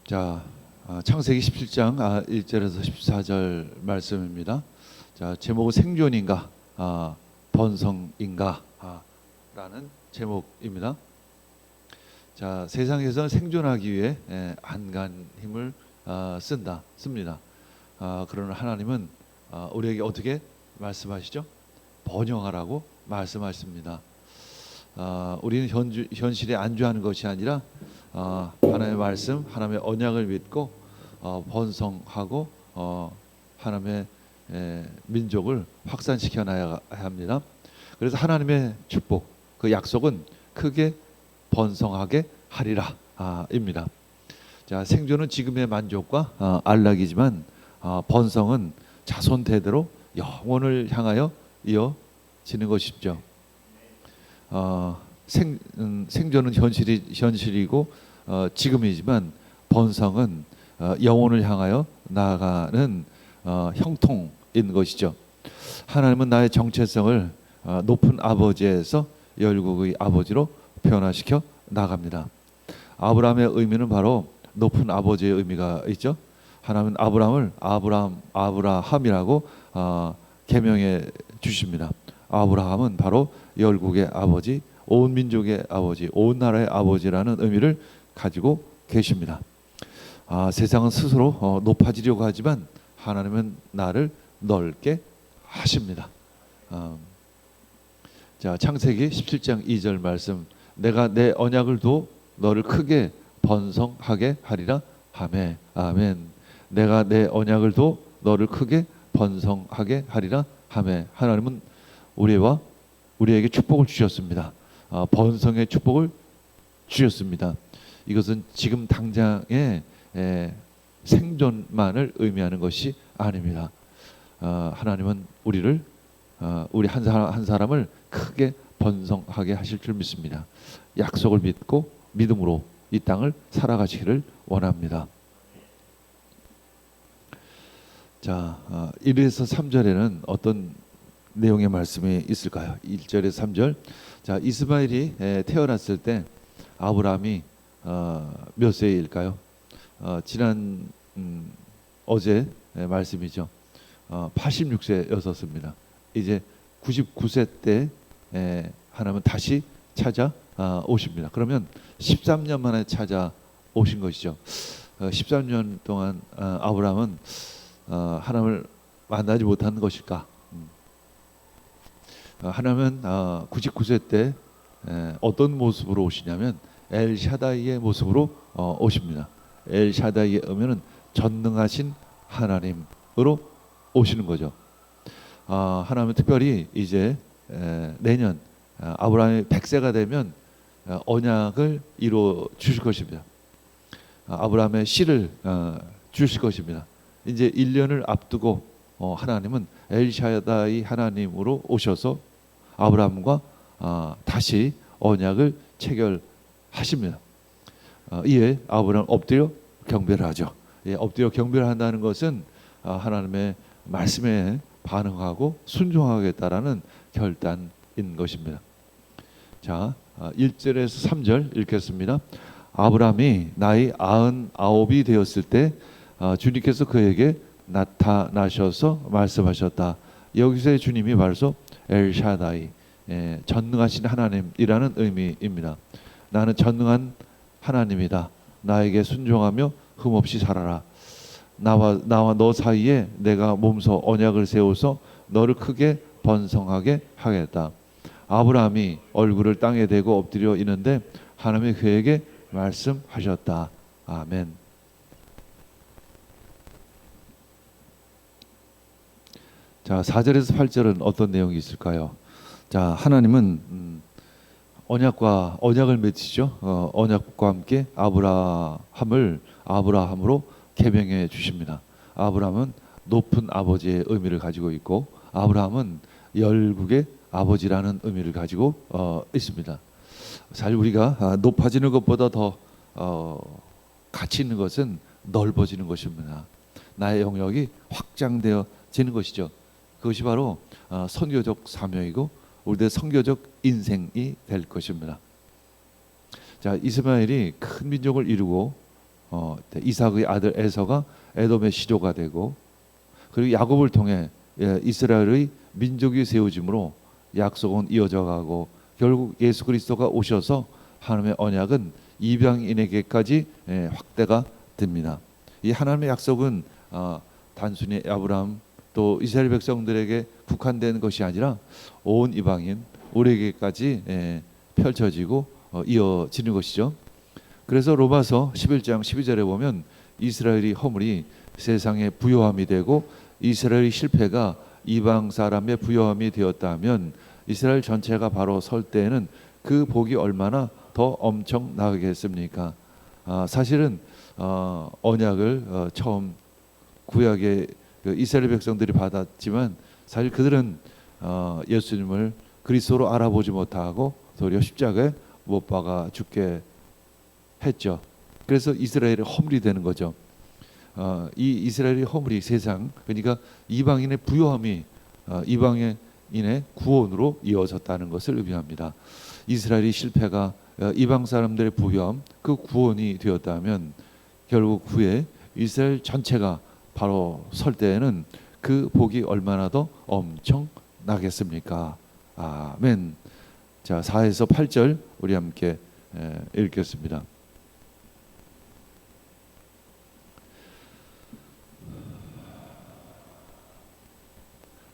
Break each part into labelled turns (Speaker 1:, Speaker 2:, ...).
Speaker 1: 자, 창세기 17장 1절에서 14절 말씀입니다. 자, 제목은 생존인가, 번성인가 라는 제목입니다. 자, 세상에서 생존하기 위해 안간 힘을 씁니다. 그러나 하나님은 우리에게 어떻게 말씀하시죠? 번영하라고 말씀하십니다. 우리는 현실에 안주하는 것이 아니라 하나님의 말씀, 하나님의 언약을 믿고 번성하고 하나님의 민족을 확산시켜 나가야 합니다. 그래서 하나님의 축복, 그 약속은 크게 번성하게 하리라 입니다. 자, 생존은 지금의 만족과 안락이지만 번성은 자손 대대로 영원을 향하여 이어지는 것이죠. 생존은 현실이고 지금이지만 번성은 영혼을 향하여 나아가는 형통인 것이죠. 하나님은 나의 정체성을 높은 아버지에서 열국의 아버지로 변화시켜 나갑니다. 아브라함의 의미는 바로 높은 아버지의 의미가 있죠. 하나님은 아브라함을 아브라함이라고 계명해 주십니다. 아브라함은 바로 열국의 아버지, 온 민족의 아버지, 온 나라의 아버지라는 의미를 가지고 계십니다. 세상은 스스로 높아지려고 하지만 하나님은 나를 넓게 하십니다. 자, 창세기 17장 2절 말씀, 내가 내 언약을 두어 너를 크게 번성하게 하리라 하매. 아멘. 내가 내 언약을 두어 너를 크게 번성하게 하리라 하매. 하나님은 우리에게 축복을 주셨습니다. 번성의 축복을 주셨습니다. 이것은 지금 당장의 생존만을 의미하는 것이 아닙니다. 하나님은 우리 한 사람을 크게 번성하게 하실 줄 믿습니다. 약속을 믿고 믿음으로 이 땅을 살아가시기를 원합니다. 자, 1에서 3절에는 어떤 내용의 말씀이 있을까요? 1절에서 3절. 자, 이스마엘이 태어났을 때 아브라함이 몇 세일까요? 지난 어제 말씀이죠. 86세였었습니다. 이제 99세 때 하나님은 다시 찾아오십니다. 그러면 13년 만에 찾아오신 것이죠. 13년 동안 아브라함은 하나님을 만나지 못한 것일까? 하나님은 99세 때 어떤 모습으로 오시냐면 엘샤다이의 모습으로 오십니다. 엘샤다이에 오면은 전능하신 하나님으로 오시는 거죠. 하나님은 특별히 이제 내년 아브라함이 100세가 되면 언약을 이루어 주실 것입니다. 아브라함의 씨를 주실 것입니다. 이제 1년을 앞두고 하나님은 엘샤다이 하나님으로 오셔서 아브라함과 다시 언약을 체결하십니다. 이에 아브라함 엎드려 경배를 하죠. 엎드려 경배를 한다는 것은 하나님의 말씀에 반응하고 순종하겠다라는 결단인 것입니다. 자, 1절에서 3절 읽겠습니다. 아브라함이 나이 99이 되었을 때 주님께서 그에게 나타나셔서 말씀하셨다. 여기서의 주님이 바로 엘샤다이, 전능하신 하나님이라는 의미입니다. 나는 전능한 하나님이다. 나에게 순종하며 흠없이 살아라. 나와 너 사이에 내가 몸소 언약을 세워서 너를 크게 번성하게 하겠다. 아브라함이 얼굴을 땅에 대고 엎드려 있는데 하나님이 그에게 말씀하셨다. 아멘. 자, 4절에서 8절은 어떤 내용이 있을까요? 자, 하나님은 언약을 맺으시죠. 언약과 함께 아브라함으로 계명해 주십니다. 아브라함은 높은 아버지의 의미를 가지고 있고 아브라함은 열국의 아버지라는 의미를 가지고 있습니다. 사실 우리가 높아지는 것보다 더 가치 있는 것은 넓어지는 것입니다. 나의 영역이 확장되어지는 것이죠. 그것이 바로 선교적 사명이고 우리들의 선교적 인생이 될 것입니다. 자, 이스마엘이 큰 민족을 이루고 이삭의 아들 에서가 에돔의 시조가 되고, 그리고 야곱을 통해 이스라엘의 민족이 세워짐으로 약속은 이어져 가고, 결국 예수 그리스도가 오셔서 하나님의 언약은 이방인에게까지 확대가 됩니다. 이 하나님의 약속은 단순히 아브라함 또 이스라엘 백성들에게 국한된 것이 아니라 온 이방인 우리에게까지 펼쳐지고 이어지는 것이죠. 그래서 로마서 11장 12절에 보면 이스라엘이 허물이 세상의 부요함이 되고 이스라엘의 실패가 이방 사람의 부요함이 되었다면 이스라엘 전체가 바로 설 때에는 그 복이 얼마나 더 엄청나겠습니까? 사실은 언약을 처음 구약의 이스라엘 백성들이 받았지만 사실 그들은 예수님을 그리스도로 알아보지 못하고 도리어 십자가에 못 박아 죽게 했죠. 그래서 이스라엘의 허물이 되는 거죠. 이 이스라엘의 허물이 세상, 그러니까 이방인의 부요함이 이방인의 구원으로 이어졌다는 것을 의미합니다. 이스라엘의 실패가 이방 사람들의 부요함, 그 구원이 되었다면 결국 후에 이스라엘 전체가 바로 설 때에는 그 복이 얼마나 더 엄청나겠습니까? 아멘. 자, 4에서 8절 우리 함께 읽겠습니다.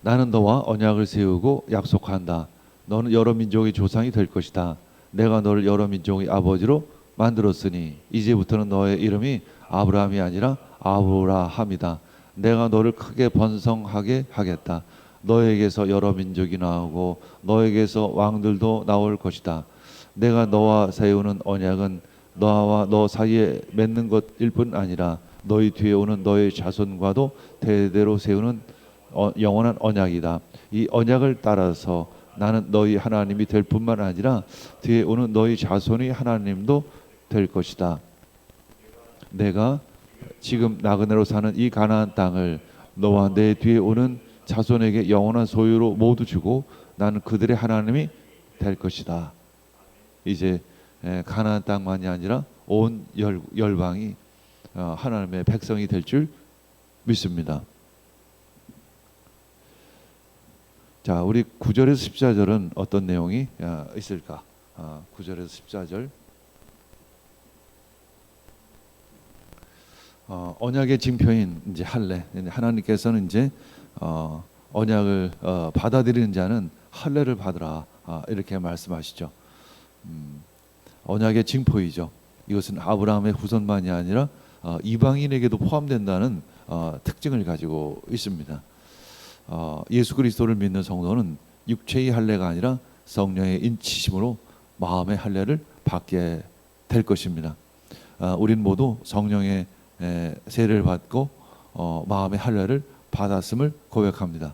Speaker 1: 나는 너와 언약을 세우고 약속한다. 너는 여러 민족의 조상이 될 것이다. 내가 너를 여러 민족의 아버지로 만들었으니 이제부터는 너의 이름이 아브라함이 아니라 아브라함이다. 내가 너를 크게 번성하게 하겠다. 너에게서 여러 민족이 나오고 너에게서 왕들도 나올 것이다. 내가 너와 세우는 언약은 너와 너 사이에 맺는 것일 뿐 아니라 너희 뒤에 오는 너의 자손과도 대대로 세우는 영원한 언약이다. 이 언약을 따라서 나는 너희 하나님이 될 뿐만 아니라 뒤에 오는 너희 자손이 하나님도 될 것이다. 내가 지금 나그네로 사는 이 가나안 땅을 너와 내 뒤에 오는 자손에게 영원한 소유로 모두 주고 나는 그들의 하나님이 될 것이다. 이제 가나안 땅만이 아니라 온 열방이 하나님의 백성이 될 줄 믿습니다. 자, 우리 9절에서 14절은 어떤 내용이 있을까? 9절에서 14절. 언약의 징표인 이제 할례. 하나님께서는 이제 언약을 받아들이는 자는 할례를 받으라, 이렇게 말씀하시죠. 언약의 징표이죠. 이것은 아브라함의 후손만이 아니라 이방인에게도 포함된다는 특징을 가지고 있습니다. 예수 그리스도를 믿는 성도는 육체의 할례가 아니라 성령의 인치심으로 마음의 할례를 받게 될 것입니다. 우린 모두 성령의 세례를 받고 마음의 할례를 받았음을 고백합니다.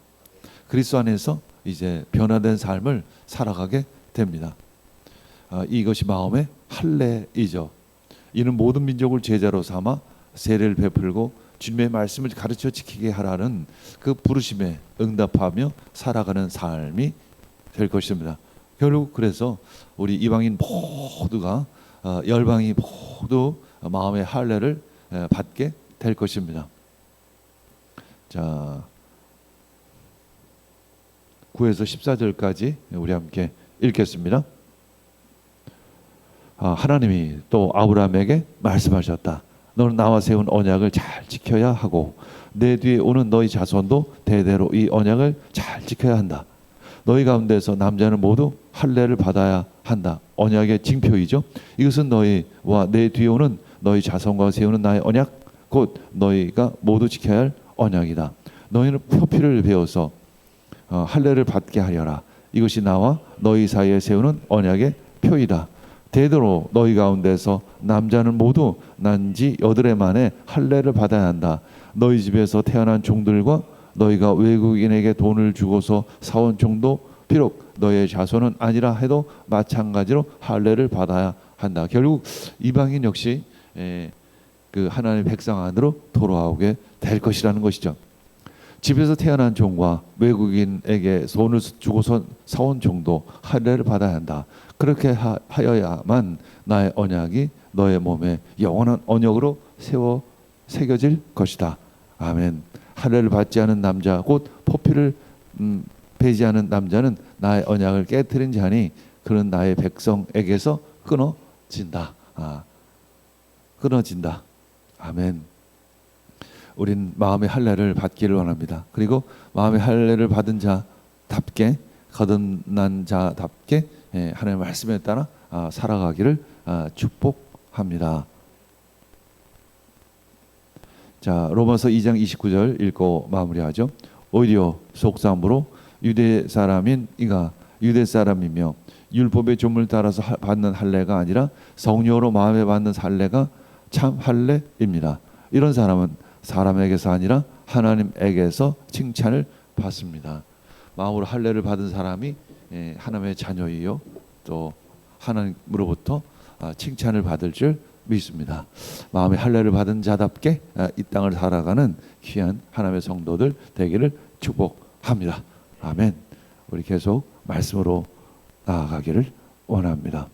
Speaker 1: 그리스도 안에서 이제 변화된 삶을 살아가게 됩니다. 이것이 마음의 할례이죠. 이는 모든 민족을 제자로 삼아 세례를 베풀고 주님의 말씀을 가르쳐 지키게 하라는 그 부르심에 응답하며 살아가는 삶이 될 것입니다. 결국 그래서 우리 이방인 모두가 열방이 모두 마음의 할례를 받게 될 것입니다. 자, 9에서 14절까지 우리 함께 읽겠습니다. 하나님이 또 아브라함에게 말씀하셨다. 너는 나와 세운 언약을 잘 지켜야 하고 내 뒤에 오는 너희 자손도 대대로 이 언약을 잘 지켜야 한다. 너희 가운데서 남자는 모두 할례를 받아야 한다. 언약의 징표이죠. 이것은 너희와 내 뒤에 오는 너희 자손과 세우는 나의 언약, 곧 너희가 모두 지켜야 할 언약이다. 너희는 표피를 베어서 할례를 받게 하려라. 이것이 나와 너희 사이에 세우는 언약의 표이다. 대대로 너희 가운데서 남자는 모두 난지 8해 만에 할례를 받아야 한다. 너희 집에서 태어난 종들과 너희가 외국인에게 돈을 주고서 사온 종도 비록 너희의 자손은 아니라 해도 마찬가지로 할례를 받아야 한다. 결국 이방인 역시 그 하나님의 백성 안으로 돌아오게 될 것이라는 것이죠. 집에서 태어난 종과 외국인에게 돈을 주고서 사온 종도 할례를 받아야 한다. 그렇게 하여야만 나의 언약이 너의 몸에 영원한 언약으로 세워 새겨질 것이다. 아멘. 할례를 받지 않은 남자 곧 포피를 배제하는 남자는 나의 언약을 깨뜨린 자니 그는 나의 백성에게서 끊어진다. 끊어진다. 아멘. 우린 마음의 할례를 받기를 원합니다. 그리고 마음의 할례를 받은 자답게 거듭난 자답게 하나님의 말씀에 따라 살아가기를 축복합니다. 자, 로마서 2장 29절 읽고 마무리하죠. 오히려 속사함으로 유대 사람인 이가 유대 사람이며 율법의 조문을 따라서 받는 할례가 아니라 성령으로 마음에 받는 할례가 참 할례입니다. 이런 사람은 사람에게서 아니라 하나님에게서 칭찬을 받습니다. 마음으로 할례를 받은 사람이 하나님의 자녀이요 또 하나님으로부터 칭찬을 받을 줄 믿습니다. 마음의 할례를 받은 자답게 이 땅을 살아가는 귀한 하나님의 성도들 되기를 축복합니다. 아멘. 우리 계속 말씀으로 나아가기를 원합니다.